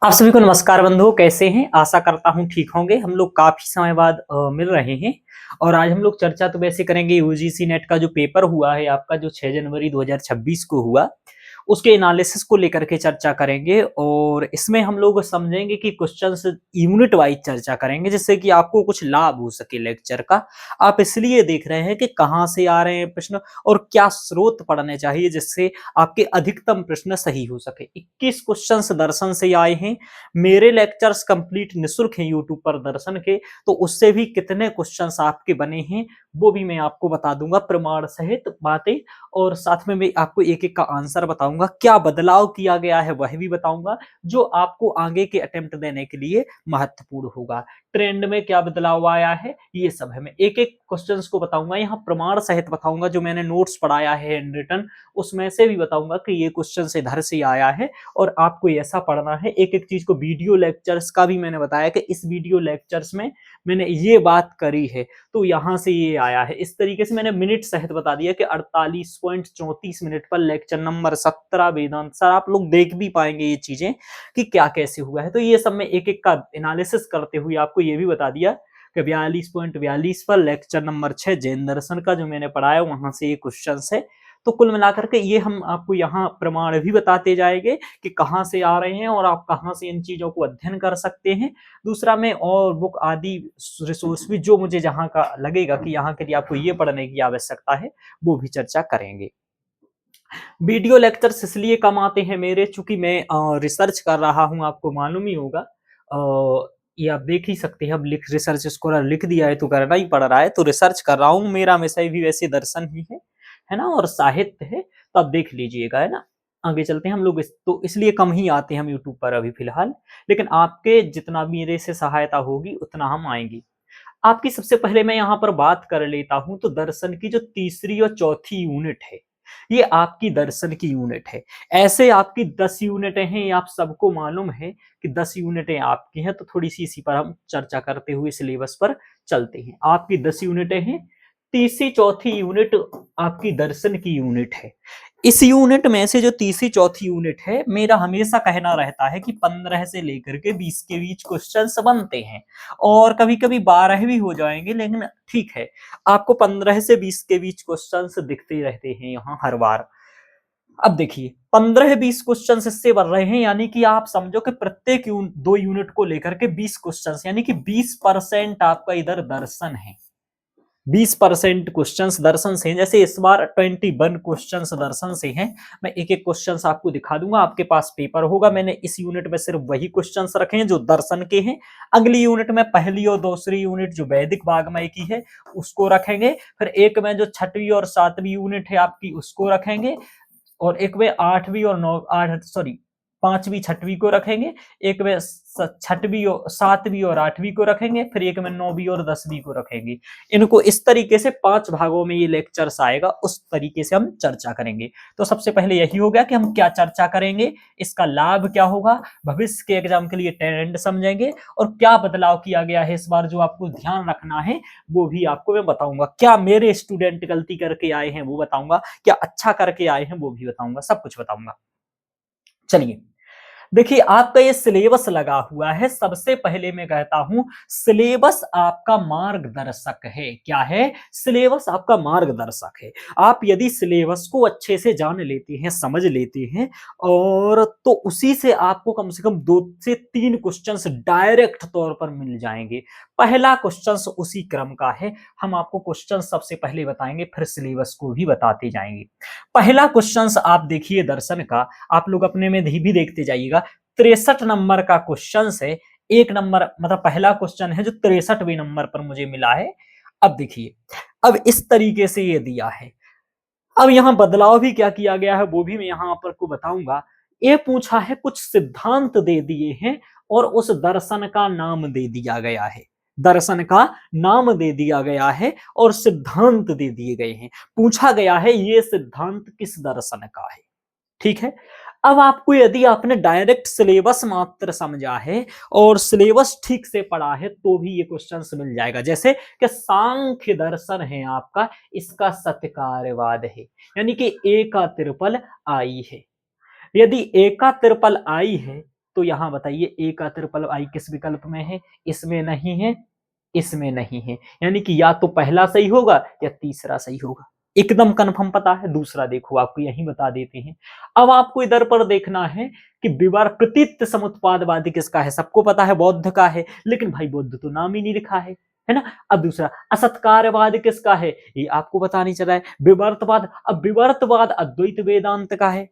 आप सभी को नमस्कार बंधुओं, कैसे हैं? आशा करता हूँ ठीक होंगे। हम लोग काफ़ी समय बाद मिल रहे हैं और आज हम लोग चर्चा तो वैसे करेंगे यूजीसी नेट का जो पेपर हुआ है आपका, जो 6 जनवरी 2026 को हुआ, उसके एनालिसिस को लेकर के चर्चा करेंगे और इसमें हम लोग समझेंगे कि क्वेश्चंस यूनिट वाइज चर्चा करेंगे, जिससे कि आपको कुछ लाभ हो सके लेक्चर का। आप इसलिए देख रहे हैं कि कहाँ से आ रहे हैं प्रश्न और क्या स्रोत पढ़ने चाहिए, जिससे आपके अधिकतम प्रश्न सही हो सके। 21 क्वेश्चंस दर्शन से आए हैं। मेरे लेक्चर्स कंप्लीट निःशुल्क हैं यूट्यूब पर दर्शन के, तो उससे भी कितने क्वेश्चंस आपके बने हैं वो भी मैं आपको बता दूंगा, प्रमाण सहित बातें। और साथ में मैं आपको एक एक का आंसर बताऊंगा, क्या बदलाव किया गया है वह भी बताऊंगा, जो आपको आगे के अटेम्प्ट देने के लिए महत्वपूर्ण होगा। ट्रेंड में क्या बदलाव आया है ये सब है, मैं एक एक क्वेश्चंस को बताऊंगा, यहाँ प्रमाण सहित बताऊंगा। जो मैंने नोट्स पढ़ाया है हैंड रिटन, उसमें से भी बताऊंगा कि ये क्वेश्चन इधर से आया है और आपको ऐसा पढ़ना है। एक एक चीज को, वीडियो लेक्चर्स का भी मैंने बताया कि इस वीडियो लेक्चर्स में मैंने ये बात करी है तो यहां से ये आया है। इस तरीके से मैंने मिनट सहित बता दिया कि 48.34 मिनट पर लेक्चर नंबर 17 वेदांत सर, आप लोग देख भी पाएंगे ये चीजें कि क्या कैसे हुआ है। तो ये सब मैं एक एक का एनालिसिस करते हुए आपको ये भी बता दिया कि 42.42 पर लेक्चर नंबर 6 जैन दर्शन का जो मैंने पढ़ाया वहां से ये क्वेश्चन है। तो कुल मिलाकर के ये हम आपको यहाँ प्रमाण भी बताते जाएंगे कि कहाँ से आ रहे हैं और आप कहाँ से इन चीजों को अध्ययन कर सकते हैं। दूसरा, में और बुक आदि रिसोर्स भी जो मुझे जहाँ का लगेगा कि यहाँ के लिए आपको ये पढ़ने की आवश्यकता है, वो भी चर्चा करेंगे। वीडियो लेक्चर्स इसलिए कम आते हैं मेरे, चूंकि मैं रिसर्च कर रहा हूँ, आपको मालूम ही होगा। ये आप देख ही सकते हैं, अब रिसर्च स्कॉलर लिख दिया है तो करना ही पड़ रहा है, तो रिसर्च कर रहा हूँ। मेरा विषय भी वैसे दर्शन ही है ना, और साहित्य है, तो आप देख लीजिएगा, है ना। आगे चलते हैं हम लोग, तो इसलिए कम ही आते हैं हम यूट्यूब पर अभी फिलहाल, लेकिन आपके जितना भी मेरे से सहायता होगी उतना हम आएंगे। आपकी सबसे पहले मैं यहाँ पर बात कर लेता हूं, तो दर्शन की जो तीसरी और चौथी यूनिट है, ये आपकी दर्शन की यूनिट है। ऐसे आपकी 10 यूनिटें हैं, ये आप सबको मालूम है कि 10 यूनिटें आपकी हैं। तो थोड़ी सी इसी पर हम चर्चा करते हुए सिलेबस पर चलते हैं। आपकी 10 यूनिटें हैं, तीसरी चौथी यूनिट आपकी दर्शन की यूनिट है। इस यूनिट में से जो तीसरी चौथी यूनिट है, मेरा हमेशा कहना रहता है कि 15 से लेकर के 20 के बीच क्वेश्चंस बनते हैं और कभी कभी 12 भी हो जाएंगे, लेकिन ठीक है, आपको 15 से 20 के बीच क्वेश्चंस दिखते रहते हैं यहाँ हर बार। अब देखिए, 15-20 क्वेश्चंस इससे बन रहे हैं, यानी कि आप समझो कि प्रत्येक दो यूनिट को लेकर के 20 क्वेश्चंस, यानी कि 20% आपका इधर दर्शन है। 20% क्वेश्चंस दर्शन से हैं। जैसे इस बार 21 क्वेश्चंस दर्शन से हैं। मैं एक एक क्वेश्चंस आपको दिखा दूंगा, आपके पास पेपर होगा। मैंने इस यूनिट में सिर्फ वही क्वेश्चंस रखे हैं जो दर्शन के हैं। अगली यूनिट में पहली और दूसरी यूनिट जो वैदिक वाग्मय की है उसको रखेंगे, फिर एक में जो छठवीं और सातवीं यूनिट है आपकी उसको रखेंगे, और एक में आठवीं और नौ आठ सॉरी पांचवी छठवीं को रखेंगे, एक में छठवीं और सातवीं और आठवीं को रखेंगे, फिर एक में नौवीं और 10वीं को रखेंगे। इनको इस तरीके से 5 भागों में ये लेक्चर्स आएगा, उस तरीके से हम चर्चा करेंगे। तो सबसे पहले यही हो गया कि हम क्या चर्चा करेंगे, इसका लाभ क्या होगा, भविष्य के एग्जाम के लिए ट्रेंड समझेंगे, और क्या बदलाव किया गया है इस बार जो आपको ध्यान रखना है वो भी आपको मैं बताऊंगा। क्या मेरे स्टूडेंट गलती करके आए हैं वो बताऊंगा, क्या अच्छा करके आए हैं वो भी बताऊंगा, सब कुछ बताऊंगा। चलिए, देखिए, आपका ये सिलेबस लगा हुआ है। सबसे पहले मैं कहता हूं, सिलेबस आपका मार्गदर्शक है। क्या है? सिलेबस आपका मार्गदर्शक है। आप यदि सिलेबस को अच्छे से जान लेते हैं, समझ लेते हैं, और तो उसी से आपको कम से कम 2 से 3 क्वेश्चंस डायरेक्ट तौर पर मिल जाएंगे। पहला क्वेश्चंस उसी क्रम का है। हम आपको क्वेश्चन सबसे पहले बताएंगे, फिर सिलेबस को भी बताते जाएंगे। पहला क्वेश्चंस आप देखिए दर्शन का, आप लोग अपने में भी देखते जाइएगा। 63 नंबर का क्वेश्चन है। एक नंबर मतलब पहला क्वेश्चन है जो 63वें नंबर पर मुझे मिला है। अब देखिए, अब इस तरीके से ये दिया है। अब यहां बदलाव भी क्या किया गया है वो भी मैं यहां पर को बताऊंगा। ये पूछा है, कुछ सिद्धांत दे दिए हैं और उस दर्शन का नाम दे दिया गया है। दर्शन का नाम दे दिया गया है और सिद्धांत दे दिए गए हैं। पूछा गया है ये सिद्धांत किस दर्शन का है। ठीक है। अब आपको, यदि आपने डायरेक्ट सिलेबस मात्र समझा है और सिलेबस ठीक से पढ़ा है, तो भी ये क्वेश्चंस मिल जाएगा। जैसे कि सांख्य दर्शन है आपका, इसका सत्कार्यवाद है, यानी कि ए का त्रिपल आई है। यदि ए का त्रिपल आई है तो यहाँ बताइए ए का ट्रिपल आई किस विकल्प में है? इसमें नहीं है, इसमें नहीं है, यानी कि या तो पहला सही होगा या तीसरा सही होगा। एकदम कंफर्म पता है। दूसरा देखो, आपको यही बता देते हैं। अब आपको इधर पर देखना है कि विवर प्रतीत समुत्पादवादी किसका है? सबको पता है बौद्ध का है, लेकिन भाई बौद्ध तो नाम ही नहीं लिखा है ना। अब दूसरा असत्कारवाद किसका है? ये आपको पता नहीं चला है। विवर्तवाद, अब विवर्तवाद अद्वैत वेदांत का है।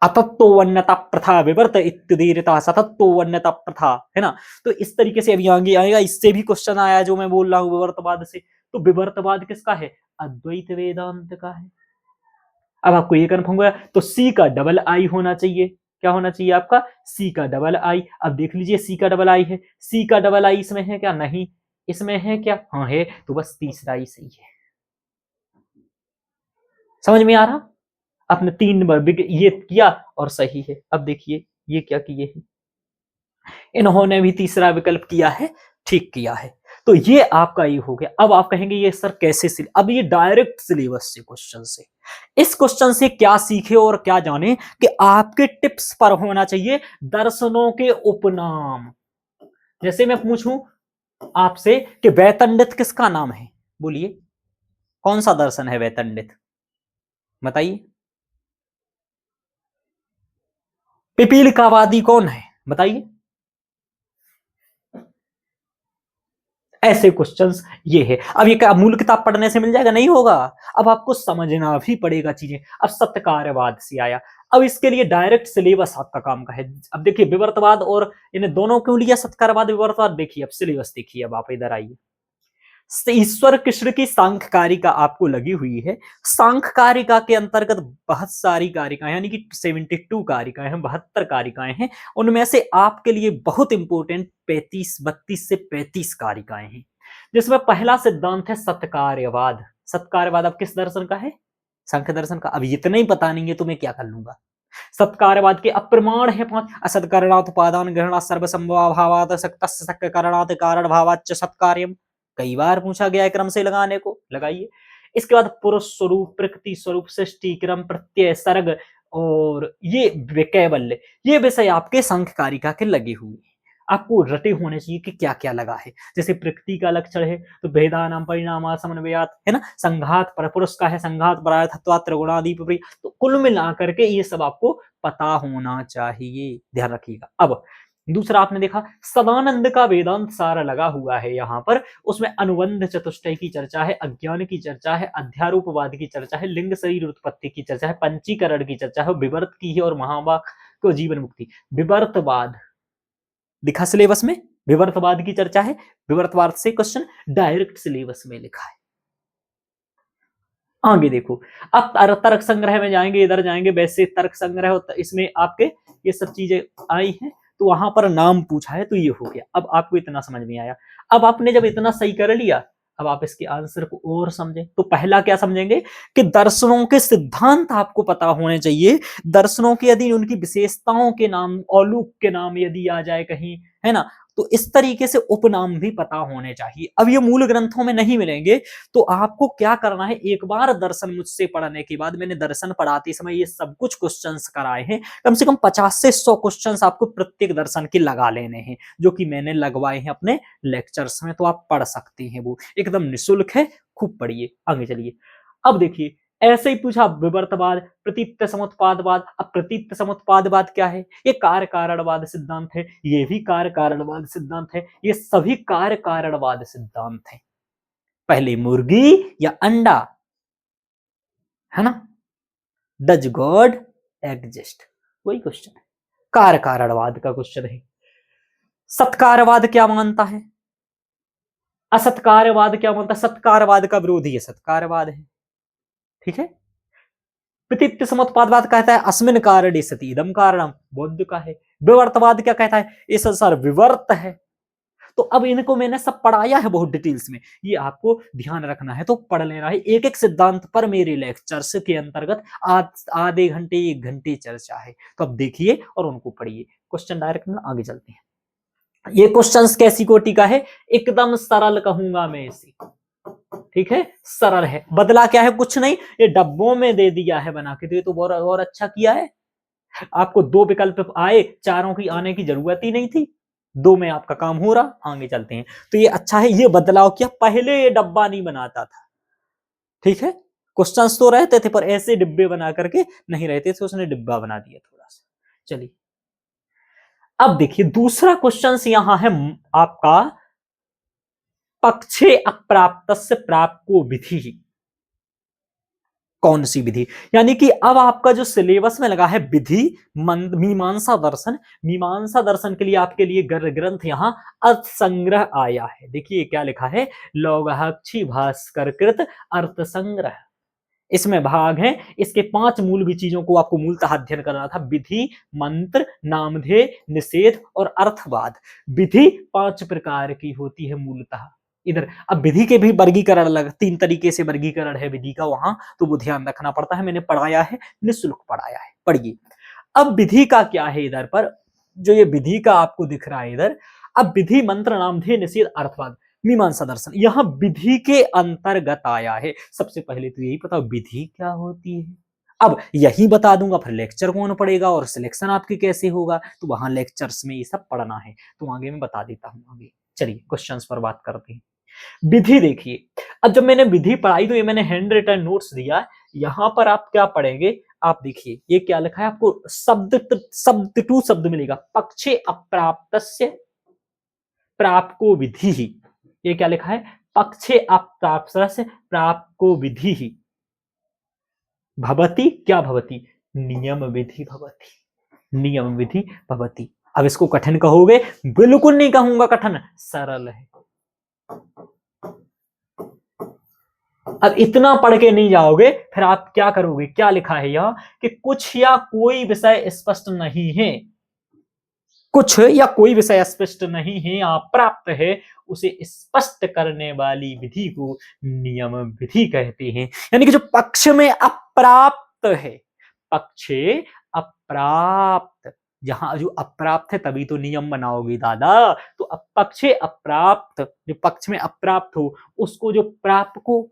अतत्वन्यता प्रथा विवर्त इत्युदीरिता सतत्वन्यता प्रथा, है ना। तो इस तरीके से अभी आगे आएगा, इससे भी क्वेश्चन आया जो मैं बोल रहा हूं विवर्तवाद से। तो विवर्तवाद किसका है? अद्वैत वेदांत का है। अब आपको ये कन्फर्म हुआ, तो सी का डबल आई होना चाहिए। क्या होना चाहिए आपका? सी का डबल आई। अब देख लीजिए सी का डबल आई है, सी का डबल आई इसमें है क्या? नहीं। इसमें है क्या? हाँ है। तो बस तीसरा ही सही है। समझ में आ रहा? आपने 3 नंबर ये किया और सही है। अब देखिए ये क्या किए हैं, इन्होंने भी तीसरा विकल्प किया है, ठीक किया है। तो ये आपका ये हो गया। अब आप कहेंगे ये सर कैसे अब ये डायरेक्ट सिलेबस से क्वेश्चन से, इस क्वेश्चन से क्या सीखे और क्या जाने कि आपके टिप्स पर होना चाहिए दर्शनों के उपनाम। जैसे मैं पूछूं आपसे कि वैतंडित किसका नाम है? बोलिए कौन सा दर्शन है वैतंडित? बताइए। पिपीलिकावादी कौन है? बताइए। ऐसे क्वेश्चंस ये है। अब ये क्या मूल किताब पढ़ने से मिल जाएगा? नहीं होगा। अब आपको समझना भी पड़ेगा चीजें। अब सत्यकार्यवाद से आया, अब इसके लिए डायरेक्ट सिलेबस आपका काम का है। अब देखिए विवर्तवाद और इन्हें दोनों क्यों लिया, सत्यकार्यवाद विवर्तवाद? देखिए अब सिलेबस देखिए। अब आप इधर आइए, ईश्वर कृष्ण की सांख्य कारिका आपको लगी हुई है। सांख्य कारिका के अंतर्गत बहुत सारी कारिकाएं, यानी कि 72 कारिकाएं हैं, 72 कारिकाएं हैं। उनमें से आपके लिए बहुत इंपॉर्टेंट 32 से 35 कारिकाएं हैं, जिसमें पहला सिद्धांत है सत्कार्यवाद। सत्कार्यवाद अब किस दर्शन का है? सांख्य दर्शन का। अब इतना ही पता नहीं है तो मैं क्या कर लूंगा। सत्कार्यवाद के अप्रमाण है 5। असत्कारणात् उपादान ग्रहणात् सर्वसंभवाभावात् सक्तस्य सक्यकारणात् कारण भावाच्च सत्कार्यम्। कई बार पूछा गया है क्रम से लगाने को, लगाइए। इसके बाद पुरुष स्वरूप, प्रकृति स्वरूप, सृष्टि, क्रम, प्रत्यय, सर्ग और ये कैवल्य, ये विषय आपके सांख्य कारिका के लगे हुए हैं। आपको रटे होने चाहिए कि क्या क्या लगा है। जैसे प्रकृति का लक्षण है तो भेदानाम परिणाम समन्वयात, है ना। संघात पर पुरुष का है, संघात परायथत्वात् त्रिगुणादि विपरीत। तो कुल मिला करके ये सब आपको पता होना चाहिए, ध्यान रखिएगा। अब दूसरा आपने देखा सदानंद का वेदांत सार लगा हुआ है यहाँ पर। उसमें अनुबंध चतुष्टय की चर्चा है, अज्ञान की चर्चा है, अध्यारोपवाद की चर्चा है, लिंग शरीर उत्पत्ति की चर्चा है, पंचीकरण की चर्चा है, विवर्त की है और महावाक को जीवन मुक्ति। विवर्तवाद दिखा सिलेबस में, विवर्तवाद की चर्चा है। विवर्तवाद से क्वेश्चन डायरेक्ट सिलेबस में लिखा है। आगे देखो, अब तर्क संग्रह में जाएंगे, इधर जाएंगे। वैसे तर्क संग्रह इसमें आपके ये सब चीजें आई हैं, तो वहां पर नाम पूछा है तो ये हो गया। अब आपको इतना समझ में आया। अब आपने जब इतना सही कर लिया, अब आप इसके आंसर को और समझें। तो पहला क्या समझेंगे कि दर्शनों के सिद्धांत आपको पता होने चाहिए। दर्शनों के यदि उनकी विशेषताओं के नाम, औलूक के नाम यदि आ जाए कहीं, है ना, तो इस तरीके से उपनाम भी पता होने चाहिए। अब ये मूल ग्रंथों में नहीं मिलेंगे, तो आपको क्या करना है, एक बार दर्शन मुझसे पढ़ने के बाद, मैंने दर्शन पढ़ाते समय ये सब कुछ क्वेश्चंस कराए हैं, कम से कम 50 से 100 क्वेश्चंस आपको प्रत्येक दर्शन के लगा लेने हैं, जो कि मैंने लगवाए हैं अपने लेक्चर्स में। तो आप पढ़ सकते हैं, वो एकदम निःशुल्क है, खूब पढ़िए। आगे चलिए। अब देखिए ऐसे ही पूछा विवर्तवाद, प्रतीत समुत्पादवाद। अब प्रतीत समुत्पादवाद क्या है? ये कार्य कारणवाद सिद्धांत है, ये भी कार्य कारणवाद सिद्धांत है, ये सभी कार्य कारणवाद सिद्धांत है। पहले मुर्गी या अंडा, है ना, डज गॉड एग्जिस्ट, वही क्वेश्चन है, कार्य कारणवाद का क्वेश्चन है। सत्कारवाद क्या मानता है? असत्कारवाद क्या मानता है? सत्कारवाद का विरोधी है सत्कारवाद है, ठीक है। प्रतीत समुत्पादवाद कहता है अस्मिन कारणे सति इदम कारणम, बौद्ध का है। विवर्तवाद क्या कहता है? ये संसार विवर्त है। तो अब इनको मैंने सब पढ़ाया है बहुत डिटेल्स में, ये आपको ध्यान रखना है तो पढ़ लेना है। एक एक सिद्धांत पर मेरे लेक्चर्स के अंतर्गत आधे घंटे 1 घंटे चर्चा है, तो अब देखिए और उनको पढ़िए। क्वेश्चन डायरेक्ट में आगे चलते हैं। ये क्वेश्चंस कैसी कोटि का है? एकदम सरल कहूंगा मैं इसे, ठीक है, सरल है। बदला क्या है? कुछ नहीं, ये डब्बों में दे दिया है बना के, तो ये तो और अच्छा किया है। आपको 2 विकल्प आए, चारों की आने की जरूरत ही नहीं थी। 2 में आपका काम हो रहा। आगे चलते हैं। तो ये अच्छा है, ये बदलाव किया। पहले ये डब्बा नहीं बनाता था, ठीक है। क्वेश्चंस तो रहते थे पर ऐसे डिब्बे बना करके नहीं रहते थे, उसने डिब्बा बना दिया थोड़ा सा। चलिए अब देखिए दूसरा क्वेश्चन यहां है आपका, पक्षे अप्राप्तस्य प्राप्को विधि। कौन सी विधि? यानी कि अब आपका जो सिलेबस में लगा है विधि मीमांसा दर्शन, मीमांसा दर्शन के लिए आपके लिए ग्रंथ यहां अर्थ संग्रह आया है। देखिए क्या लिखा है, लौगाक्षी भास्कर कृत अर्थ संग्रह। इसमें भाग है, इसके 5 मूल भी चीजों को आपको मूलतः अध्ययन करना था। विधि, मंत्र, नामधेय, निषेध और अर्थवाद। विधि 5 प्रकार की होती है मूलतः। इधर अब विधि के भी वर्गीकरण अलग, 3 तरीके से वर्गीकरण है विधि का वहां, तो वो ध्यान रखना पड़ता है। मैंने पढ़ाया है, निःशुल्क पढ़ाया है, पढ़िए। अब विधि का क्या है इधर पर, जो ये विधि का आपको दिख रहा है इधर, अब विधि, मंत्र, नामधेय, निषेध, अर्थवाद, मीमांसा दर्शन यहां विधि के अंतर्गत आया है। सबसे पहले तो यही पता विधि क्या होती है। अब यही बता दूंगा, फिर लेक्चर कौन पढ़ेगा और सिलेक्शन आपकी कैसे होगा, तो वहां लेक्चर्स में ये सब पढ़ना है, तो आगे मैं बता देता हूं आगे। चलिए क्वेश्चंस पर बात करते हैं। विधि देखिए, अब जब मैंने विधि पढ़ाई तो ये मैंने हैंड रिटन नोट्स दिया, यहां पर आप क्या पढ़ेंगे, आप देखिए ये क्या लिखा है, आपको शब्द टू शब्द मिलेगा, पक्षे अप्राप्तस्य प्राप्को विधि ही। ये क्या लिखा है, पक्षे अप्राप्तस्य प्राप्को विधि ही भवति, क्या भवति, नियम विधि भवति, नियम विधि भवति। अब इसको कठिन कहोगे, बिल्कुल नहीं कहूंगा कठिन, सरल है। अब इतना पढ़ के नहीं जाओगे, फिर आप क्या करोगे, क्या लिखा है यहां कि कुछ या कोई विषय स्पष्ट नहीं है, कुछ या कोई विषय स्पष्ट नहीं है, अप्राप्त है, उसे स्पष्ट करने वाली विधि को नियम विधि कहते हैं। यानी कि जो पक्ष में अप्राप्त है, पक्षे अप्राप्त, जहां जो अप्राप्त है तभी तो नियम बनाओगे दादा। तो पक्षे अप्राप्त, जो पक्ष में अप्राप्त हो उसको, जो प्राप्त को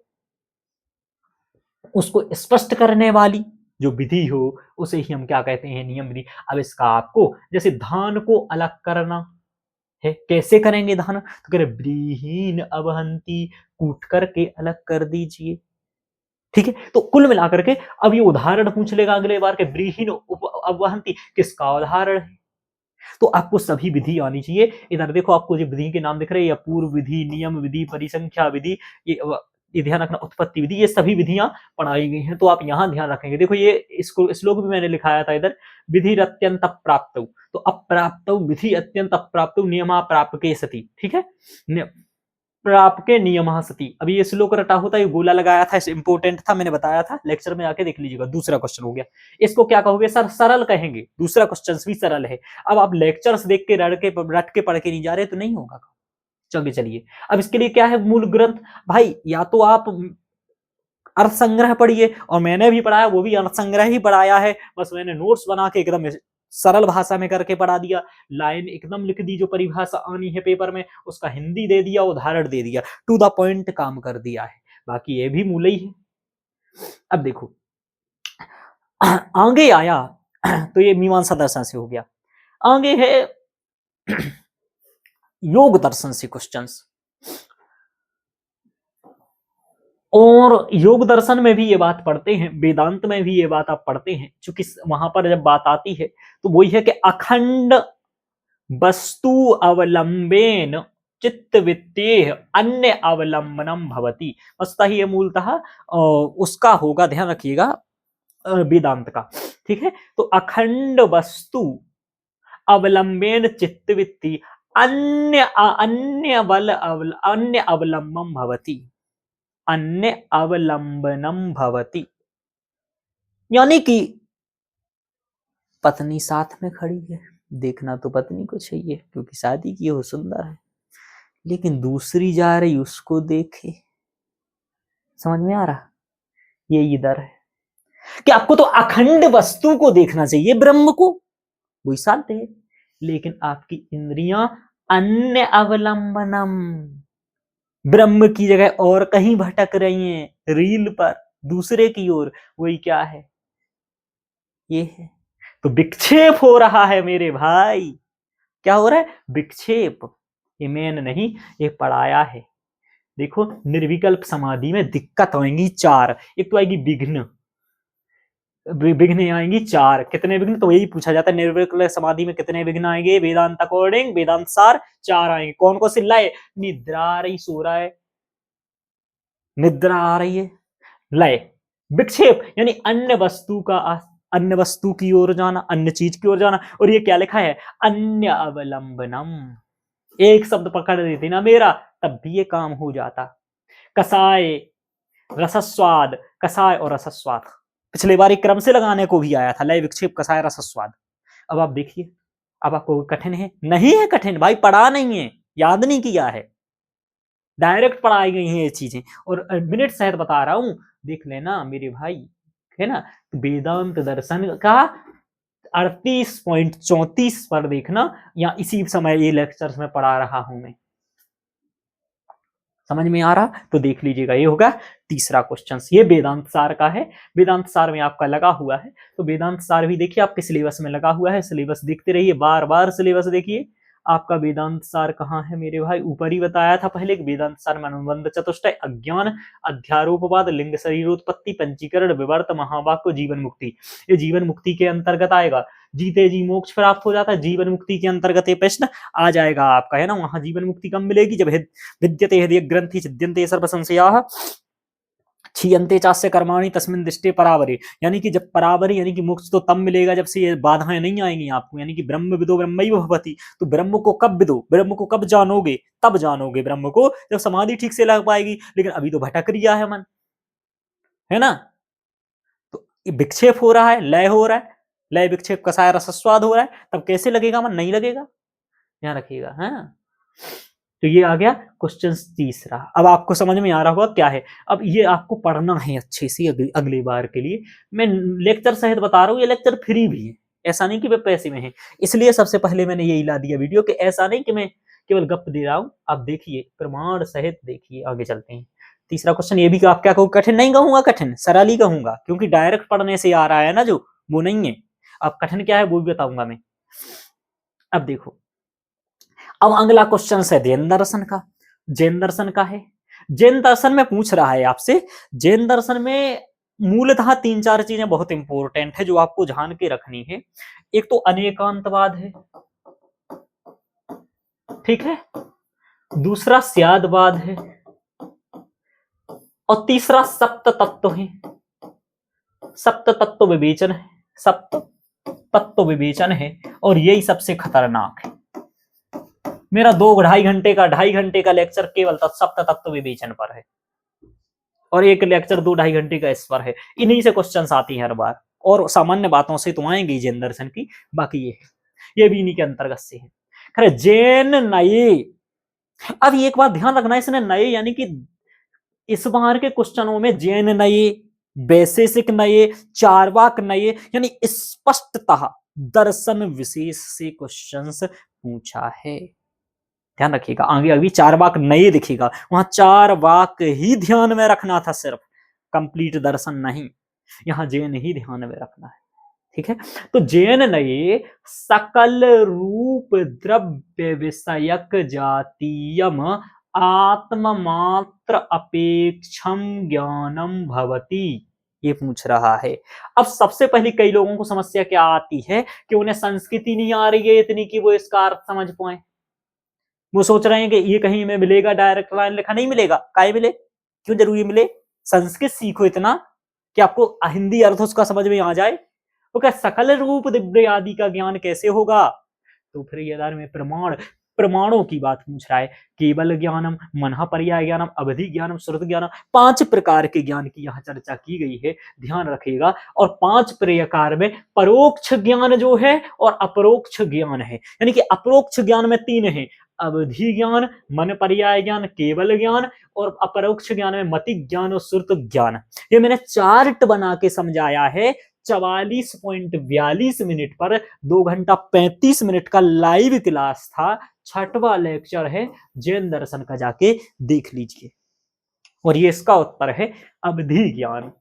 उसको स्पष्ट करने वाली जो विधि हो उसे ही हम क्या कहते हैं, नियम विधि। अब इसका आपको, जैसे धान को अलग करना है, कैसे करेंगे धान, तो कह रहे व्रीहीन अवहंती, कूट करके अलग कर दीजिए, ठीक है। तो कुल मिलाकर के अब ये उदाहरण पूछ लेगा अगले बार के व्रीहीन अवहंती किसका उदाहरण है, तो आपको सभी विधि आनी चाहिए। इधर देखो आपको जो विधि के नाम दिख रहे हैं, पूर्व विधि, नियम विधि, परिसंख्या विधि, ये ध्यान रखना, उत्पत्ति विधि, ये सभी विधियां पढ़ाई गई हैं, तो आप यहां ध्यान रखेंगे। देखो ये इसको श्लोक भी मैंने लिखाया था इधर, विधि अत्यंत प्राप्त, तो अप्राप्त विधि अत्यंत अप्राप्त नियमा प्राप्त के सती, ठीक है, प्राप्त के नियम सती। अभी ये श्लोक रटा होता, ये गोला लगाया था, इंपोर्टेंट था, मैंने बताया था, लेक्चर में आके देख लीजिएगा। दूसरा क्वेश्चन हो गया, इसको क्या कहोगे सर, सरल कहेंगे, दूसरा क्वेश्चन भी सरल है। अब आप लेक्चर्स देख के रट के पढ़ के नहीं जा रहे तो नहीं होगा। चलिए अब इसके लिए क्या है मूल ग्रंथ, भाई या तो आप अर्थ संग्रह पढ़िए, और मैंने भी पढ़ाया वो भी अर्थ संग्रह ही पढ़ाया है, बस मैंने नोट्स बना के एकदम सरल भाषा में करके पढ़ा दिया, लाइन एकदम लिख दी, जो परिभाषा आनी है पेपर में उसका हिंदी दे दिया, उदाहरण दे दिया, टू द पॉइंट काम कर दिया है, बाकी ये भी मूल ही है। अब देखो आगे आया, तो ये मीमांसा दर्शन से हो गया, आगे है योग दर्शन से क्वेश्चंस, और योग दर्शन में भी ये बात पढ़ते हैं, वेदांत में भी ये बात आप पढ़ते हैं, क्योंकि वहां पर जब बात आती है तो वही है कि अखंड वस्तु अवलंबेन चित्तवृत्तेः अन्य अवलंबनम भवति। वस्तुतः ही ये मूलतः उसका होगा, ध्यान रखिएगा, वेदांत का, ठीक है। तो अखंड वस्तु अवलंबेन चित्तवृत्ति अन्य अन्य अवलंबम भवति, अन्य अवलंबनम भवति। यानी कि पत्नी साथ में खड़ी है, देखना तो पत्नी को चाहिए क्योंकि शादी की हो, सुंदर है, लेकिन दूसरी जा रही उसको देखे, समझ में आ रहा, ये इधर है कि आपको तो अखंड वस्तु को देखना चाहिए, ब्रह्म को, वही शांत है, लेकिन आपकी इंद्रियां अन्य अवलंबनम, ब्रह्म की जगह और कहीं भटक रही हैं, रील पर, दूसरे की ओर, वही क्या है, ये है। तो विक्षेप हो रहा है मेरे भाई। क्या हो रहा है? विक्षेप। ये मेन नहीं, ये पढ़ाया है। देखो निर्विकल्प समाधि में दिक्कत आएंगी 4। एक तो आएगी विघ्न, विघ्न आएंगी 4। कितने विघ्न? तो यही पूछा जाता है निर्विकल्प समाधि में कितने विघ्न आएंगे। वेदांत अकॉर्डिंग, वेदांत सार 4 आएंगे। कौन कौन से? लय, निद्रा आ रही, सो रहा है, निद्रा आ रही है, लय। विक्षेप यानी अन्य वस्तु का, अन्य वस्तु की ओर जाना, अन्य चीज की ओर जाना। और ये क्या लिखा है? अन्य अवलंबनम। एक शब्द पकड़ देते ना मेरा, तब भी ये काम हो जाता। कसाय, रसस्वाद, कसाय और रसस्वाद। पिछले बार एक क्रम से लगाने को भी आया था, लय विक्षेप कसाय रसस्वाद। अब आप देखिए, अब आपको कठिन है? नहीं है कठिन भाई, पढ़ा नहीं है, याद नहीं किया है, डायरेक्ट पढ़ाई गई हैं ये चीजें। और मिनट सहित बता रहा हूं, देख लेना मेरे भाई, है ना। वेदांत दर्शन का 38.34 पर देखना, या इसी समय ये लेक्चर्स में पढ़ा रहा हूं मैं। समझ में आ रहा? तो देख लीजिएगा, ये होगा तीसरा क्वेश्चन। ये वेदांत सार का है, वेदांत सार में आपका लगा हुआ है। तो वेदांत सार भी देखिए आपके सिलेबस में लगा हुआ है, सिलेबस देखते रहिए, बार बार सिलेबस देखिए। आपका वेदांत सार कहाँ है मेरे भाई? ऊपर ही बताया था पहले कि वेदांत सार में अनुबंध चतुष्टय, अज्ञान, अध्यारोपवाद, लिंग शरीरोत्पत्ति, पंचीकरण, विवर्त, महावाक्य, जीवन मुक्ति। ये जीवन मुक्ति के अंतर्गत आएगा। जीते जी मोक्ष प्राप्त हो जाता है, जीवन मुक्ति के अंतर्गत ये प्रश्न आ जाएगा आपका, है ना। वहां जीवन मुक्ति कब मिलेगी? जब विद्यते हृदय ग्रंथि छिद्यन्ते सर्व संशयाः क्षीयन्ते चास्य कर्माणि तस्मिन् दृष्टे परावरे। यानी कि जब परावरे, यानी कि मोक्ष तो तब मिलेगा जब से ये बाधाएं नहीं आएंगी आपको। यानी कि ब्रह्म विदो ब्रह्मैव भवति। तो ब्रह्म को कब विदो, ब्रह्म को कब जानोगे? तब जानोगे ब्रह्म को जब समाधि ठीक से लग पाएगी। लेकिन अभी तो भटक रिया है मन, है ना। तो विक्षेप हो रहा है, लय हो रहा है, लय विक्षेप कसाय रसस्वाद हो रहा है, तब कैसे लगेगा मन? नहीं लगेगा, ध्यान रखिएगा, है ना। तो ये आ गया क्वेश्चन तीसरा। अब आपको समझ में आ रहा होगा क्या है। अब ये आपको पढ़ना है अच्छे से अगली बार के लिए। मैं लेक्चर सहित बता रहा हूँ, ये लेक्चर फ्री भी है, ऐसा नहीं कि वे पैसे में है। इसलिए सबसे पहले मैंने ये ला दिया वीडियो, कि ऐसा नहीं कि मैं केवल गप दे रहा हूँ। आप देखिए, प्रमाण सहित देखिए। आगे चलते हैं। तीसरा क्वेश्चन ये भी आप क्या कहूँ, कठिन नहीं कहूंगा, कठिन सरल ही कहूंगा, क्योंकि डायरेक्ट पढ़ने से आ रहा है ना, जो वो नहीं है। अब कठिन क्या है वो भी बताऊंगा मैं। अब देखो, अब अगला क्वेश्चन है जैन दर्शन का। जैन दर्शन का है, जैन दर्शन में पूछ रहा है आपसे। जैन दर्शन में मूलतः 3-4 चीजें बहुत इंपॉर्टेंट है जो आपको जान के रखनी है। एक तो अनेकांतवाद है, ठीक है। दूसरा स्यादवाद है, और तीसरा सप्त तत्व है। सप्त तत्व विवेचन है, सप्त तत्व विवेचन है, और यही सबसे खतरनाक है। मेरा 2-2.5 घंटे का लेक्चर केवल सप्त तत्व विवेचन पर है, और एक लेक्चर 2-2.5 घंटे का इस पर है। इन्हीं से क्वेश्चंस आती हैं हर बार, और सामान्य बातों से तो आएंगे जैन दर्शन की। बाकी ये भी इन्हीं के अंतर्गत से है। खैर, जैन नए। अब एक बात ध्यान रखना, इसने नए यानी कि इस बार के क्वेश्चनों में जैन नए, वैशेषिक नए, चार्वाक नए, यानी स्पष्टतः दर्शन विशेष से क्वेश्चंस पूछा है। ध्यान रखिएगा, आगे अभी 4 वाक नए दिखेगा, वहां 4 वाक ही ध्यान में रखना था, सिर्फ कंप्लीट दर्शन नहीं। यहां जैन ही ध्यान में रखना है, ठीक है। तो जैन नए सकल रूप द्रव्य विषयक जातीयम आत्म मात्र अपेक्षम ज्ञानम भवति, ये पूछ रहा है। अब सबसे पहले कई लोगों को समस्या क्या आती है कि उन्हें संस्कृति नहीं आ रही है इतनी कि वो इसका अर्थ समझ पाए। वो सोच रहे हैं कि ये कहीं में मिलेगा, डायरेक्ट लाइन लिखा नहीं मिलेगा, काहे मिले, क्यों जरूरी मिले? संस्कृत सीखो इतना कि आपको हिंदी अर्थ उसका समझ में आ जाए। तो क्या सकल रूप दिव्य आदि का ज्ञान कैसे होगा? तो फिर ये में प्रमाणों की बात पूछ रहा है। केवल ज्ञानम, मन पर्याय ज्ञानम, अवधि ज्ञानम, श्रुत ज्ञानम, 5 प्रकार के ज्ञान की यहाँ चर्चा की गई है, ध्यान रखिएगा। और 5 प्रकार में परोक्ष ज्ञान जो है और अपरोक्ष ज्ञान है, यानी कि अपरोक्ष ज्ञान में 3 है, अवधि ज्ञान, मन पर्याय ज्ञान, केवल ज्ञान, और अपरोक्ष ज्ञान में मति ज्ञान और श्रुत ज्ञान। ये मैंने चार्ट बना के समझाया है 44.42 मिनट पर। 2 घंटा 35 मिनट का लाइव क्लास था, 6वां लेक्चर है जैन दर्शन का, जाके देख लीजिए। और ये इसका उत्तर है अवधि ज्ञान।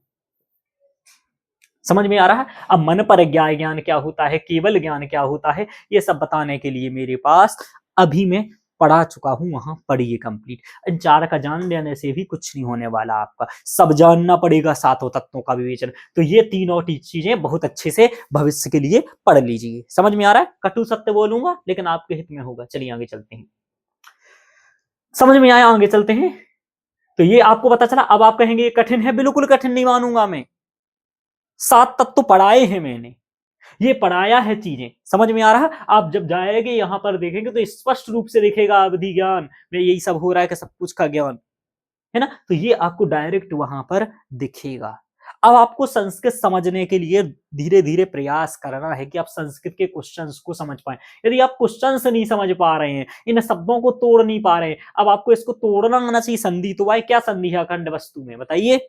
समझ में आ रहा है? अब मन पर ज्ञान क्या होता है, केवल ज्ञान क्या होता है, ये सब बताने के लिए मेरे पास अभी मैं पढ़ा चुका हूं, वहां पढ़िए कंप्लीट। इन चार का जान लेने से भी कुछ नहीं होने वाला आपका, सब जानना पड़ेगा, सातों तत्वों का विवेचन। तो ये तीनों चीजें बहुत अच्छे से भविष्य के लिए पढ़ लीजिए। समझ में आ रहा है? कटु सत्य बोलूंगा लेकिन आपके हित में होगा। चलिए आगे चलते हैं। समझ में आया? आगे चलते हैं। तो ये आपको पता चला। अब आप कहेंगे ये कठिन है, बिल्कुल कठिन नहीं मानूंगा मैं। सात तत्व पढ़ाए हैं मैंने, ये पढ़ाया है चीजें। समझ में आ रहा है? आप जब जाएंगे यहां पर देखेंगे तो स्पष्ट रूप से दिखेगा अवधि ज्ञान में यही सब हो रहा है कि सब कुछ का ज्ञान है ना। तो ये आपको डायरेक्ट वहां पर दिखेगा। अब आपको संस्कृत समझने के लिए धीरे धीरे प्रयास करना है कि आप संस्कृत के क्वेश्चंस को समझ पाए। यदि आप क्वेश्चंस नहीं समझ पा रहे हैं, इन शब्दों को तोड़ नहीं पा रहे हैं, अब आपको इसको तोड़ना आना चाहिए। संधि तो भाई क्या संधि है अखंड वस्तु में, बताइए?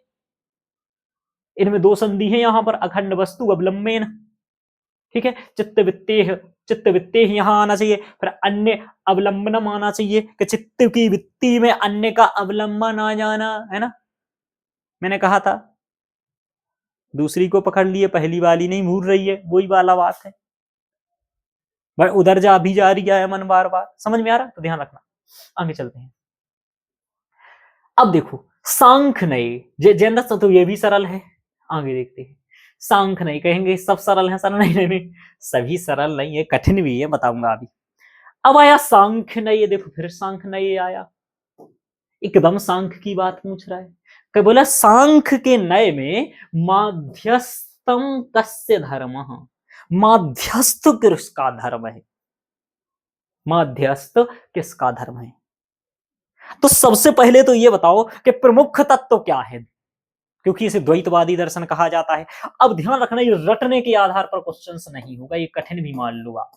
इनमें दो संधि है यहाँ पर, अखंड वस्तु अवलंबन। ठीक है, चित्त वित्ते यहां आना चाहिए। फिर अन्य अवलंबनम आना चाहिए कि चित्त की वित्ती में अन्य का अवलंबन आ जाना है ना। मैंने कहा था दूसरी को पकड़ लिए, पहली वाली नहीं भूल रही है, वही वाला बात है। भाई उधर जा भी जा रही है मन बार बार। समझ में आ रहा? तो ध्यान रखना। आगे चलते हैं। अब देखो सांख नए जैन तो ये भी सरल है। आगे देखते हैं। सांख नहीं कहेंगे सब सरल है, सरल नहीं, नहीं सभी सरल नहीं है, कठिन भी है, बताऊंगा अभी। अब आया सांख्य नए, देखो फिर सांख्य नए आया, एकदम सांख्य की बात पूछ रहा है। क्या बोला? सांख्य के नए में माध्यस्थम कस्य धर्म, माध्यस्थ किसका धर्म है, माध्यस्थ किसका धर्म है। तो सबसे पहले तो ये बताओ कि प्रमुख तत्व क्या है, क्योंकि इसे द्वैतवादी दर्शन कहा जाता है। अब ध्यान रखना ये रटने के आधार पर क्वेश्चंस नहीं होगा, ये कठिन भी मान लो आप,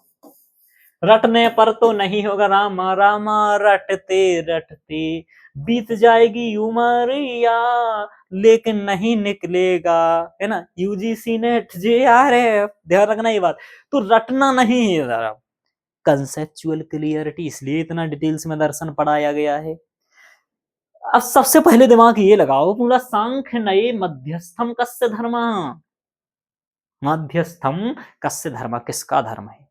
रटने पर तो नहीं होगा। रामा रामा रटते रटते बीत जाएगी उमरिया, लेकिन नहीं निकलेगा, है ना, यूजीसी नेट जेआरएफ। ध्यान रखना ये बात, तो रटना नहीं है जरा, कंसेप्चुअल क्लियरिटी, इसलिए इतना डिटेल्स में दर्शन पढ़ाया गया है। अब सबसे पहले दिमाग ये लगाओ, पूरा सांख्य नए मध्यस्थम कस्य धर्म, मध्यस्थम कस्य धर्म, किसका धर्म है।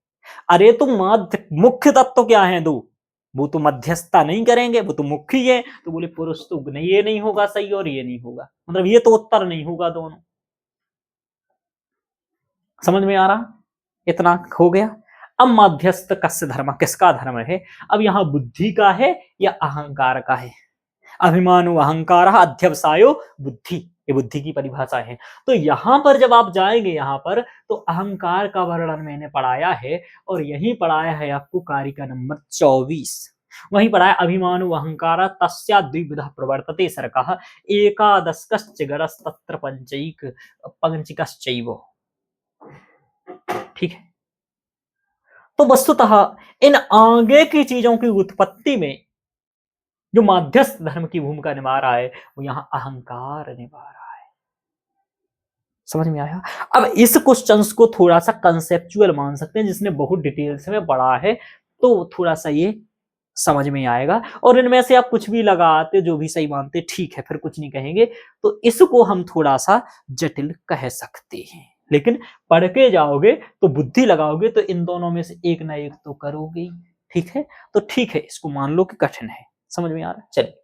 अरे तो माध्य मुख्य तत्व क्या है दो, वो तो मध्यस्थता नहीं करेंगे, वो तो मुख्य ही है। तो बोले पुरुष तो नहीं, ये नहीं होगा सही और ये नहीं होगा, मतलब ये तो उत्तर नहीं होगा दोनों। समझ में आ रहा? इतना हो गया। अब मध्यस्थ कस्य धर्म, किसका धर्म है। अब यहां बुद्धि का है या अहंकार का है। अभिमानो अहंकार अध्यवसायो बुद्धि, ये बुद्धि की परिभाषा है। तो यहां पर जब आप जाएंगे यहां पर, तो अहंकार का वर्णन मैंने पढ़ाया है, और यही पढ़ाया है आपको कारिका नंबर 24। वही पढ़ाया अभिमानो अहंकार तस्या द्विविधः प्रवर्तते सरकः एकादशकश्च गणस्तत्र पंचैक पंचकश्चैव। ठीक है, तो वस्तुतः इन आगे की चीजों की उत्पत्ति में जो माध्यस्थ धर्म की भूमिका निभा रहा है, वो यहां अहंकार निभा रहा है। समझ में आया? अब इस क्वेश्चंस को थोड़ा सा कंसेप्चुअल मान सकते हैं, जिसने बहुत डिटेल्स में पढ़ा है तो थोड़ा सा ये समझ में आएगा। और इनमें से आप कुछ भी लगाते, जो भी सही मानते ठीक है, फिर कुछ नहीं कहेंगे। तो इसको हम थोड़ा सा जटिल कह सकते हैं, लेकिन पढ़ के जाओगे तो बुद्धि लगाओगे तो इन दोनों में से एक ना एक तो करोगे। ठीक है, तो ठीक है, इसको मान लो कि कठिन है। समझ में आ रहा है? चलिए,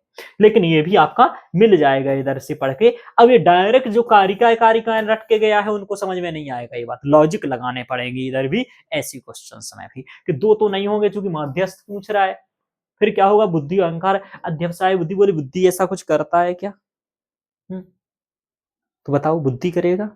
लेकिन ये भी आपका मिल जाएगा इधर से पढ़ के। अब ये डायरेक्ट जो कारिकाएं रट के गया है उनको समझ में नहीं आएगा, ये बात लॉजिक लगाने पड़ेंगे इधर भी, ऐसी क्वेश्चन में भी, कि दो तो नहीं होंगे क्योंकि मध्यस्थ पूछ रहा है। फिर क्या होगा? बुद्धि अहंकार अध्यवसाय बुद्धि। बोले बुद्धि ऐसा कुछ करता है क्या? तो बताओ, बुद्धि करेगा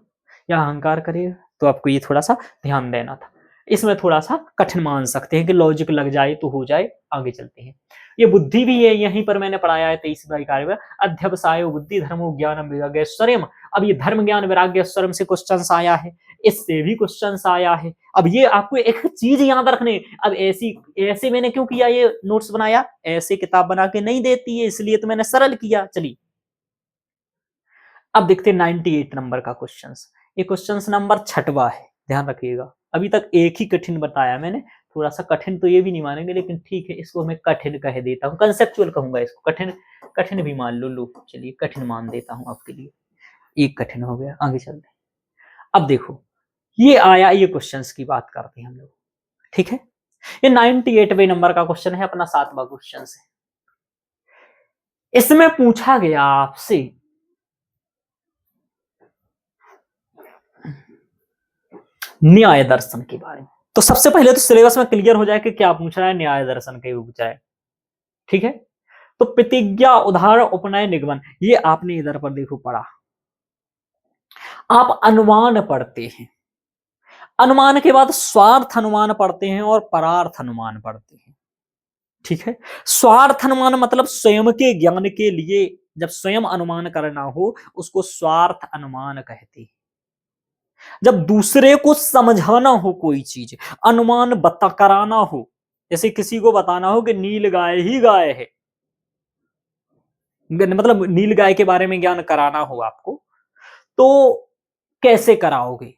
या अहंकार करेगा? तो आपको ये थोड़ा सा ध्यान देना था। इसमें थोड़ा सा कठिन मान सकते हैं कि लॉजिक लग जाए तो हो जाए। आगे चलते हैं। ये बुद्धि भी है, यहीं पर मैंने पढ़ाया है 23वें कार्य में, अध्यवसायो बुद्धि धर्मो ज्ञानम वैराग्यम। अब ये धर्म ज्ञान वैराग्य से क्वेश्चन आया है, इससे भी क्वेश्चन आया है। अब ये आपको एक चीज याद रखने, अब ऐसे मैंने क्यों किया, ये नोट्स बनाया, ऐसे किताब बना के नहीं देती है, इसलिए तो मैंने सरल किया। चलिए अब देखते हैं 98 नंबर का क्वेश्चन। ये क्वेश्चन नंबर 6वां है, ध्यान रखिएगा। अभी तक एक ही कठिन बताया मैंने, थोड़ा सा कठिन तो ये भी नहीं मानेंगे, लेकिन ठीक है, इसको मैं कठिन कह देता हूँ, कंसेप्चुअल कहूंगा इसको, कठिन भी मान लो। चलिए कठिन मान देता हूं आपके लिए, एक कठिन हो गया। आगे चलते हैं। अब देखो ये आया, ये क्वेश्चंस की बात करते हैं हम लोग, ठीक है। ये 98वें नंबर का क्वेश्चन है, अपना 7वां क्वेश्चन है। इसमें पूछा गया आपसे न्याय दर्शन के बारे में। तो सबसे पहले तो सिलेबस में क्लियर हो जाए कि क्या पूछ रहा है, न्याय दर्शन के पूछा है, ठीक है। तो प्रतिज्ञा, उदाहरण, उपनय, निगमन, ये आपने इधर पर देखो पढ़ा। आप अनुमान पढ़ते हैं, अनुमान के बाद स्वार्थ अनुमान पढ़ते हैं और परार्थ अनुमान पढ़ते हैं, ठीक है। स्वार्थ अनुमान मतलब स्वयं के ज्ञान के लिए जब स्वयं अनुमान करना हो उसको स्वार्थ अनुमान कहते हैं। जब दूसरे को समझाना हो कोई चीज, अनुमान बता कराना हो, जैसे किसी को बताना हो कि नील गाय ही गाय है, मतलब नील गाय के बारे में ज्ञान कराना हो आपको, तो कैसे कराओगे।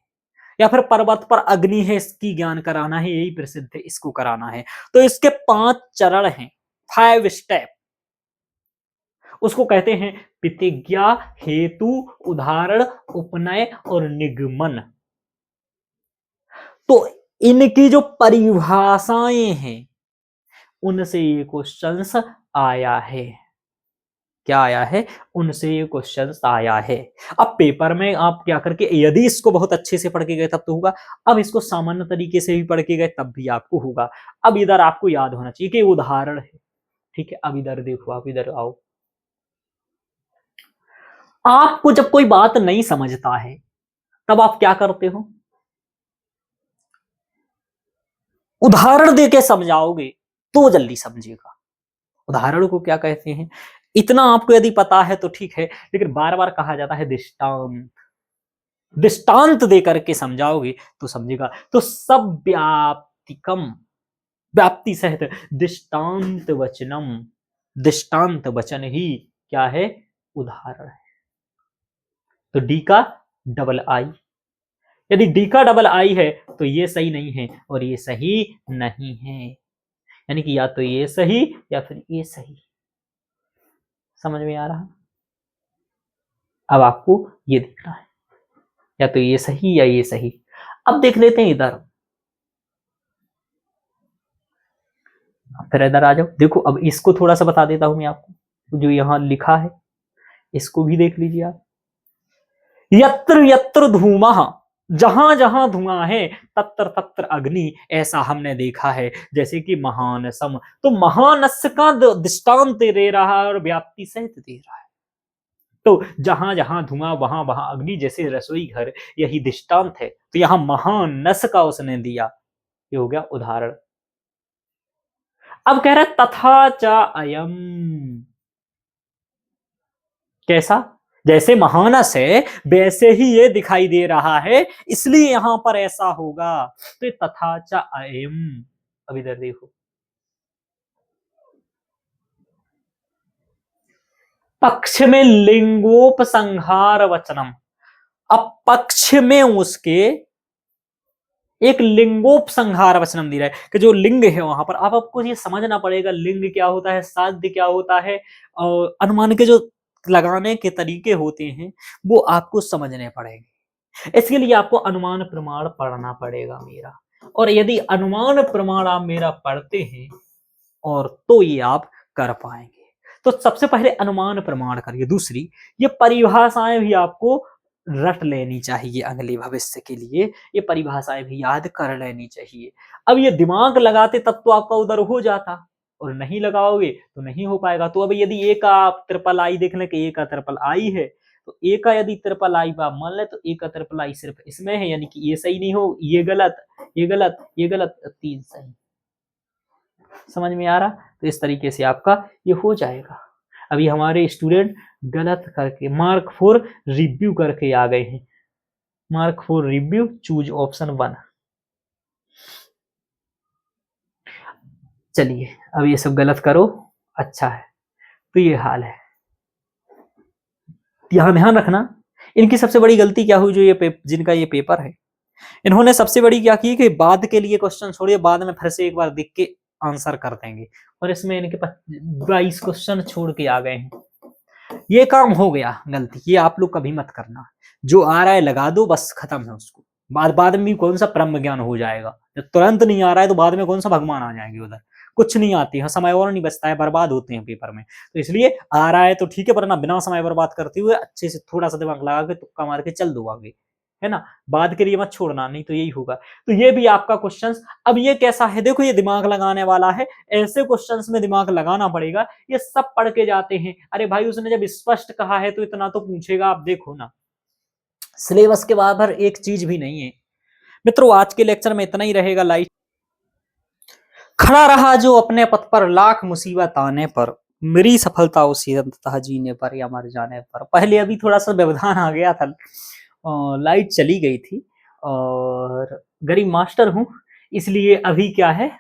या फिर पर्वत पर अग्नि है, इसकी ज्ञान कराना है, यही प्रसिद्ध है, इसको कराना है। तो इसके 5 चरण हैं, 5 स्टेप, उसको कहते हैं प्रतिज्ञा, हेतु, उदाहरण, उपनय और निगमन। तो इनकी जो परिभाषाएं हैं उनसे ये क्वेश्चंस आया है। क्या आया है, उनसे ये क्वेश्चंस आया है। अब पेपर में आप क्या करके, यदि इसको बहुत अच्छे से पढ़ के गए तब तो होगा, अब इसको सामान्य तरीके से भी पढ़ के गए तब भी आपको होगा। अब इधर आपको याद होना चाहिए कि उदाहरण है, ठीक है। अब इधर देखो, आप इधर आओ। आपको जब कोई बात नहीं समझता है तब आप क्या करते हो, उदाहरण देके समझाओगे तो जल्दी समझेगा। उदाहरण को क्या कहते हैं, इतना आपको यदि पता है तो ठीक है, लेकिन बार बार कहा जाता है दृष्टांत, दृष्टांत दे करके समझाओगे तो समझेगा। तो सब व्याप्तिकम, व्याप्ति सहित दृष्टांत वचनम, दृष्टांत वचन ही क्या है, उदाहरण है। तो डी का डबल आई, यदि डी का डबल आई है तो ये सही नहीं है और ये सही नहीं है, यानी कि या तो ये सही या फिर ये सही। समझ में आ रहा, अब आपको ये देखना है, या तो ये सही या ये सही। अब देख लेते हैं इधर, फिर इधर आ जाओ। देखो अब इसको थोड़ा सा बता देता हूं मैं आपको, जो यहां लिखा है इसको भी देख लीजिए आप। यत्र यत्र धूमः, जहां जहां धुआं है, तत्र तत्र अग्नि, ऐसा हमने देखा है। जैसे कि महानसम, तो महानस का दृष्टांत दे रहा है और व्याप्ति सहित दे रहा है। तो जहां जहां धुआं वहां वहां अग्नि, जैसे रसोई घर, यही दृष्टांत है। तो यहां महानस का उसने दिया, ये हो गया उदाहरण। अब कह रहा है तथा च अयम, कैसा, जैसे महानस है वैसे ही ये दिखाई दे रहा है, इसलिए यहां पर ऐसा होगा। तो तथा च अयम, अब इधर देखो, पक्ष में लिंगोपसंहार वचनम, अब पक्ष में उसके एक लिंगोपसंहार वचनम दे रहा है कि जो लिंग है वहां पर, अब आपको ये समझना पड़ेगा लिंग क्या होता है, साध्य क्या होता है, और अनुमान के जो लगाने के तरीके होते हैं वो आपको समझने पड़ेंगे। इसके लिए आपको अनुमान प्रमाण पढ़ना पड़ेगा मेरा, और यदि अनुमान प्रमाण आप मेरा पढ़ते हैं और तो ये आप कर पाएंगे। तो सबसे पहले अनुमान प्रमाण करिए। दूसरी, ये परिभाषाएं भी आपको रट लेनी चाहिए अगले भविष्य के लिए, ये परिभाषाएं भी याद कर लेनी चाहिए। अब ये दिमाग लगाते तब तो आपका उधर हो जाता, और नहीं लगाओगे तो नहीं हो पाएगा। तो अब यदि ए का आप ट्रिपल आई देख लें कि ए का ट्रिपल आई है, तो ए का यदि ट्रिपल आई आप मान ले तो ए का ट्रिपल आई सिर्फ इसमें है, यानी कि ये सही नहीं हो, ये गलत, ये गलत, ये गलत, 3 सही। समझ में आ रहा, तो इस तरीके से आपका ये हो जाएगा। अभी हमारे स्टूडेंट गलत करके मार्क 4 रिव्यू करके आ गए हैं, मार्क 4 रिव्यू, चूज ऑप्शन 1। चलिए अब ये सब गलत करो, अच्छा है। तो ये हाल है, यहां ध्यान रखना। इनकी सबसे बड़ी गलती क्या हुई, जो ये जिनका ये पेपर है, इन्होंने सबसे बड़ी क्या की कि बाद के लिए क्वेश्चन छोड़िए, बाद में फिर से एक बार देख के आंसर कर देंगे, और इसमें इनके 22 क्वेश्चन छोड़ के आ गए हैं। ये काम हो गया गलती, ये आप लोग कभी मत करना। जो आ रहा है लगा दो, बस खत्म है उसको। बाद में भी कौन सा ब्रह्म ज्ञान हो जाएगा, जब तुरंत नहीं आ रहा है तो बाद में कौन सा भगवान आ जाएंगे उधर, कुछ नहीं आती है, समय और नहीं बचता है, बर्बाद होते हैं पेपर में। तो इसलिए आ रहा है तो ठीक है, वरना बिना समय बर्बाद करते हुए अच्छे से थोड़ा सा दिमाग लगा के तुक्का मार के चल दो आगे, है ना, बाद के लिए मत छोड़ना, नहीं तो यही होगा। तो ये भी आपका क्वेश्चन। अब ये कैसा है, देखो ये दिमाग लगाने वाला है, ऐसे क्वेश्चंस में दिमाग लगाना पड़ेगा। ये सब पढ़ के जाते हैं, अरे भाई उसने जब स्पष्ट कहा है तो इतना तो पूछेगा। आप देखो ना, सिलेबस के बाहर एक चीज भी नहीं है। मित्रों आज के लेक्चर में इतना ही रहेगा। लाइट खड़ा रहा जो अपने पथ पर, लाख मुसीबत आने पर, मेरी सफलता उसी अंततः जीने पर या मर जाने पर। पहले अभी थोड़ा सा व्यवधान आ गया था, लाइट चली गई थी, और गरीब मास्टर हूं, इसलिए अभी क्या है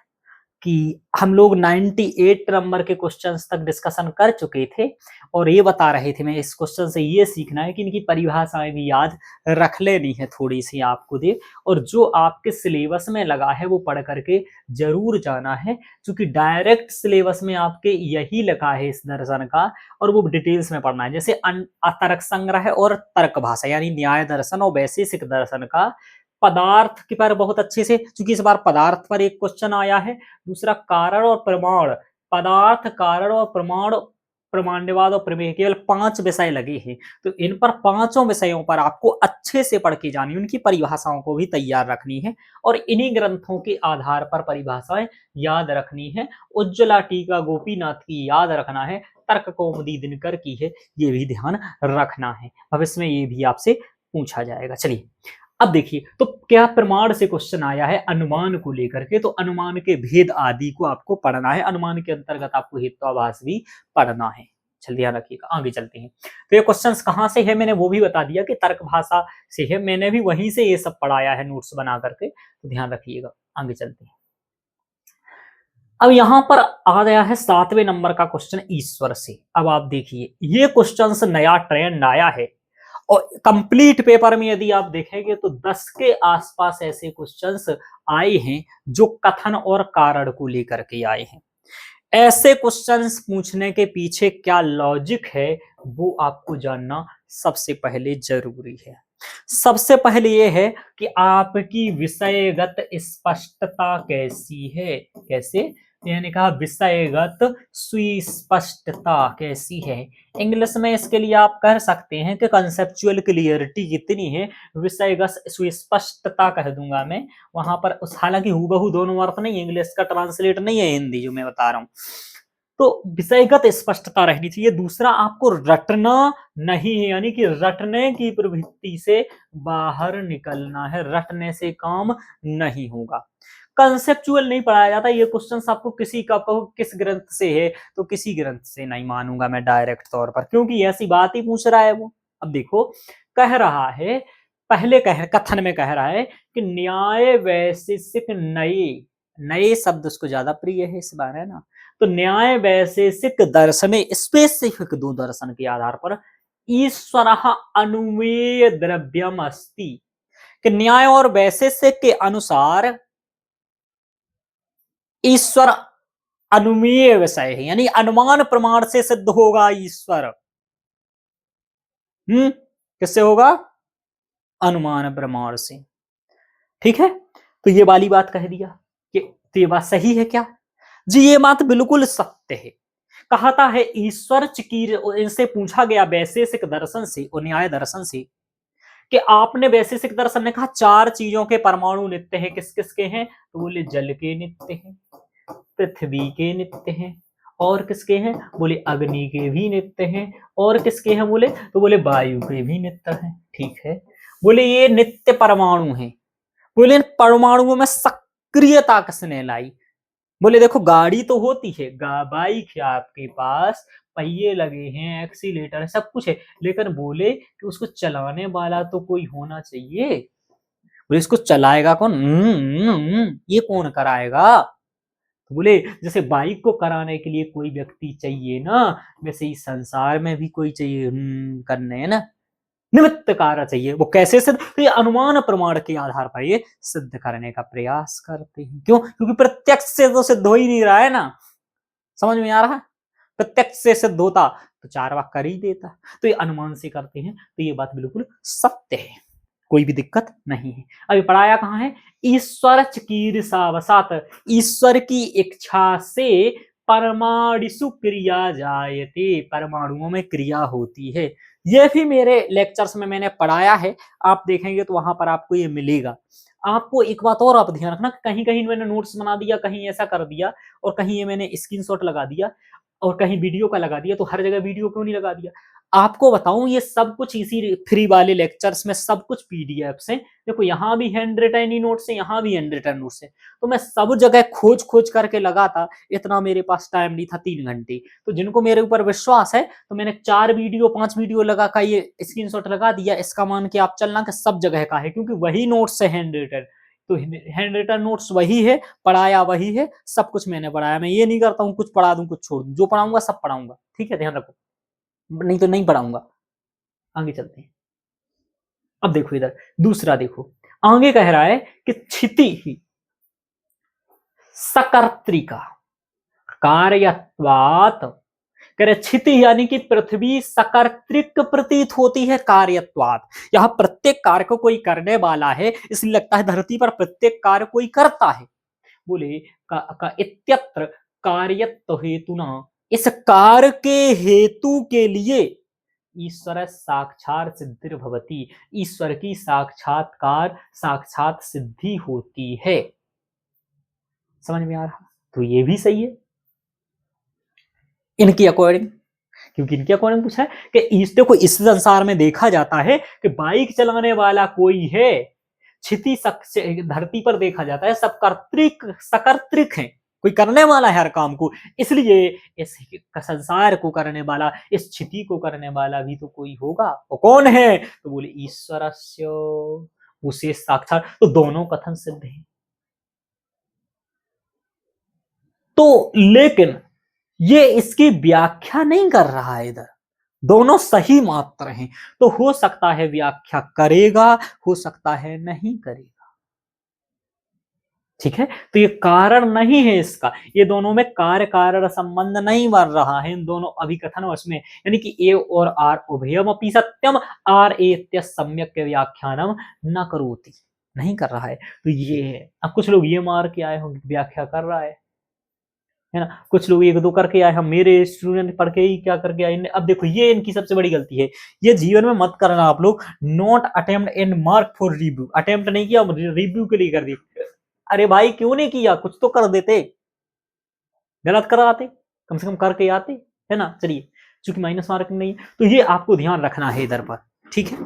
कि हम लोग 98 नंबर के क्वेश्चंस तक डिस्कशन कर चुके थे, और ये बता रहे थे मैं इस क्वेश्चन से ये सीखना है कि इनकी परिभाषाएं भी याद रख लेनी है थोड़ी सी आपको दे, और जो आपके सिलेबस में लगा है वो पढ़ करके जरूर जाना है, क्योंकि डायरेक्ट सिलेबस में आपके यही लगा है इस दर्शन का, और वो डिटेल्स में पढ़ना है। जैसे तर्क संग्रह और तर्क भाषा यानी न्याय दर्शन और वैशेषिक दर्शन का पदार्थ के पर बहुत अच्छे से, क्योंकि इस बार पदार्थ पर एक क्वेश्चन आया है, दूसरा कारण और प्रमाण, पदार्थ, कारण और प्रमाण, प्रमाण्यवाद और प्रमेय, केवल 5 विषय लगे हैं। तो इन पर पांचों विषयों पर आपको अच्छे से पढ़ के जानी, उनकी परिभाषाओं को भी तैयार रखनी है, और इन्हीं ग्रंथों के आधार पर परिभाषाएं याद रखनी है। उज्ज्वला टीका गोपीनाथ की याद रखना है, तर्क कौमुदी दिनकर की है, ये भी ध्यान रखना है, भविष्य में ये भी आपसे पूछा जाएगा। चलिए अब देखिए, तो क्या प्रमाण से क्वेश्चन आया है अनुमान को लेकर के, तो अनुमान के भेद आदि को आपको पढ़ना है, अनुमान के अंतर्गत आपको हेत्वाभास भी पढ़ना है। चल ध्यान रखिएगा, आगे चलते हैं। तो ये क्वेश्चंस कहाँ से है मैंने वो भी बता दिया कि तर्क भाषा से है, मैंने भी वहीं से ये सब पढ़ाया है नोट्स बना करके, तो ध्यान रखिएगा। आगे चलते हैं। अब यहां पर आ गया है 7वें नंबर का क्वेश्चन ईश्वर से। अब आप देखिए ये क्वेश्चन नया ट्रेंड आया है, और कंप्लीट पेपर में यदि आप देखेंगे तो 10 के आसपास ऐसे क्वेश्चंस आए हैं जो कथन और कारण को लेकर के आए हैं। ऐसे क्वेश्चंस पूछने के पीछे क्या लॉजिक है वो आपको जानना सबसे पहले जरूरी है। सबसे पहले ये है कि आपकी विषयगत स्पष्टता कैसी है, कैसे, यानी कहा विषयगत सुस्पष्टता कैसी है। इंग्लिश में इसके लिए आप कह सकते हैं कि कंसेप्चुअल क्लियरिटी कितनी है, विषयगत सुस्पष्टता कह दूंगा मैं वहां पर। उस हालांकि हूबहू दोनों अर्थ नहीं है, इंग्लिश का ट्रांसलेट नहीं है हिंदी जो मैं बता रहा हूं, तो विषयगत स्पष्टता रहनी चाहिए। दूसरा आपको रटना नहीं है, यानी कि रटने की प्रवृत्ति से बाहर निकलना है, रटने से काम नहीं होगा। कंसेप्चुअल नहीं पढ़ाया जाता, ये क्वेश्चन आपको किसी का कहो किस ग्रंथ से है तो किसी ग्रंथ से नहीं मानूंगा मैं डायरेक्ट तौर पर, क्योंकि ऐसी बात ही पूछ रहा है वो। अब देखो कह रहा है, पहले कथन में कह रहा है कि न्याय वैशेषिक नए, नए शब्द उसको ज्यादा प्रिय है इस बार, है ना, तो न्याय वैशेषिक दर्शन स्पेसिफिक दो दर्शन के आधार पर ईश्वर अनुमेय द्रव्यम अस्ति, कि न्याय और वैशेषिक के अनुसार ईश्वर अनुमेय विषय है, यानी अनुमान प्रमाण से सिद्ध होगा ईश्वर। किससे होगा, अनुमान प्रमाण से। ठीक है, तो ये वाली बात कह दिया कि तो ये बात सही है क्या जी, ये बात बिल्कुल सत्य है। कहता है ईश्वर इनसे पूछा गया वैशेषिक दर्शन से और न्याय दर्शन से कि आपने वैशेषिक दर्शन ने कहा 4 चीजों के परमाणु नित्य हैं, किस किस के हैं, तो बोले जल के नित्य हैं, पृथ्वी के नित्य हैं, और किसके हैं, बोले अग्नि के भी नित्य हैं, और किसके हैं बोले, तो बोले वायु के भी नित्य हैं। ठीक है, बोले ये नित्य परमाणु हैं। बोले इन परमाणुओं में सक्रियता किसने लाई, बोले देखो गाड़ी तो होती है, बाइक है आपके पास, पहिए लगे हैं, एक्सीलेटर है, सब कुछ है, लेकिन बोले कि उसको चलाने वाला तो कोई होना चाहिए। बोले इसको चलाएगा कौन, ये कौन कराएगा, तो बोले जैसे बाइक को कराने के लिए कोई व्यक्ति चाहिए ना, वैसे ही संसार में भी कोई चाहिए करने, है ना, निमित्त कार्य चाहिए। वो कैसे सिद्ध, तो ये अनुमान प्रमाण के आधार पर ये सिद्ध करने का प्रयास करते हैं। क्यों, क्योंकि प्रत्यक्ष से तो सिद्ध हो ही नहीं रहा है ना, समझ में आ रहा है, प्रत्यक्ष से सिद्ध होता तो 4 वाक्य कर ही देता। तो ये अनुमान से करते हैं, तो ये बात बिल्कुल सत्य है, कोई भी दिक्कत नहीं है। अभी पढ़ाया कहाँ है, ईश्वर चिकीर्षावसात, ईश्वर की इच्छा से परमाणु क्रिया जायते, परमाणुओं में क्रिया होती है। ये भी मेरे लेक्चर्स में मैंने पढ़ाया है, आप देखेंगे तो वहां पर आपको ये मिलेगा। आपको एक बात और आप ध्यान रखना, कहीं कहीं मैंने नोट्स बना दिया, कहीं ऐसा कर दिया, और कहीं ये मैंने स्क्रीनशॉट लगा दिया, और कहीं वीडियो का लगा दिया, तो हर जगह वीडियो क्यों नहीं लगा दिया? आपको बताऊं, ये सब कुछ इसी फ्री वाले लेक्चर्स में सब कुछ पीडीएफ से, देखो यहाँ भी हैंड रिटन ही नोट्स है, यहाँ भी हैंड रिटन नोट्स है, तो मैं सब जगह खोज खोज करके लगा था, इतना मेरे पास टाइम नहीं था 3 घंटे। तो जिनको मेरे ऊपर विश्वास है, तो मैंने 4 वीडियो 5 वीडियो लगा का ये स्क्रीनशॉट लगा दिया, इसका मान के आप चलना कि सब जगह का है, क्योंकि वही नोट्स है हैंड रिटन। तो हैंड रिटन नोट्स वही है, पढ़ाया वही है, सब कुछ मैंने पढ़ाया। मैं ये नहीं करता हूँ कुछ पढ़ा दूं कुछ छोड़ दूं, जो पढ़ाऊंगा सब पढ़ाऊंगा, ठीक है, ध्यान रखो, नहीं तो नहीं पढ़ाऊंगा। आगे चलते हैं। अब देखो इधर दूसरा देखो, आगे कह रहा है कि क्षिति ही सकर्तृका कार्यत्वात्, कह रहे क्षिति यानी कि पृथ्वी सकर्तृक प्रतीत होती है कार्यत्वात्, यहाँ प्रत्येक कार्य को कोई करने वाला है, इसलिए लगता है धरती पर प्रत्येक कार्य कोई करता है। बोले का इत्यत्र कार्यत्व हेतुना, इस कार्य के हेतु के लिए ईश्वर साक्षात सिद्धि भवती, ईश्वर की साक्षात्कार साक्षात सिद्धि होती है। समझ में आ रहा? तो ये भी सही है इनकी अकॉर्डिंग, क्योंकि इनके अकॉर्डिंग पूछा है कि इस देखो इस संसार में देखा जाता है कि बाइक चलाने वाला कोई है, क्षिति धरती पर देखा जाता है सब कर्तृक सकर्तृक है, कोई करने वाला है हर काम को, इसलिए इस संसार को करने वाला, इस क्षिति को करने वाला भी तो कोई होगा, वो कौन है? तो बोले ईश्वरस्य, उसे साक्षात, तो दोनों कथन सिद्ध है। तो लेकिन ये इसकी व्याख्या नहीं कर रहा है इधर, दोनों सही मात्र हैं, तो हो सकता है व्याख्या करेगा, हो सकता है नहीं करेगा, ठीक है। तो ये कारण नहीं है इसका, ये दोनों में कार्य कारण संबंध नहीं बन रहा है इन दोनों अभिकथन उसमें, यानी कि ए और आर उभयम अपि सत्यम आर एत्य सम्यक व्याख्यानम न करोति, नहीं कर रहा है। तो ये है, अब कुछ लोग ये मार के आए होंगे व्याख्या कर रहा है ना, कुछ लोग 1-2 करके आए, हम मेरे स्टूडेंट पढ़ के ही क्या करके आए। अब देखो ये इनकी सबसे बड़ी गलती है, ये जीवन में मत करना आप लोग, not attempt in mark for review, attempt नहीं किया रिव्यू के लिए कर दिया। अरे भाई क्यों नहीं किया, कुछ तो कर देते, गलत कराते, कम से कम करके आते, है ना। चलिए चूंकि माइनस मार्किंग नहीं है, तो ये आपको ध्यान रखना है इधर पर, ठीक है।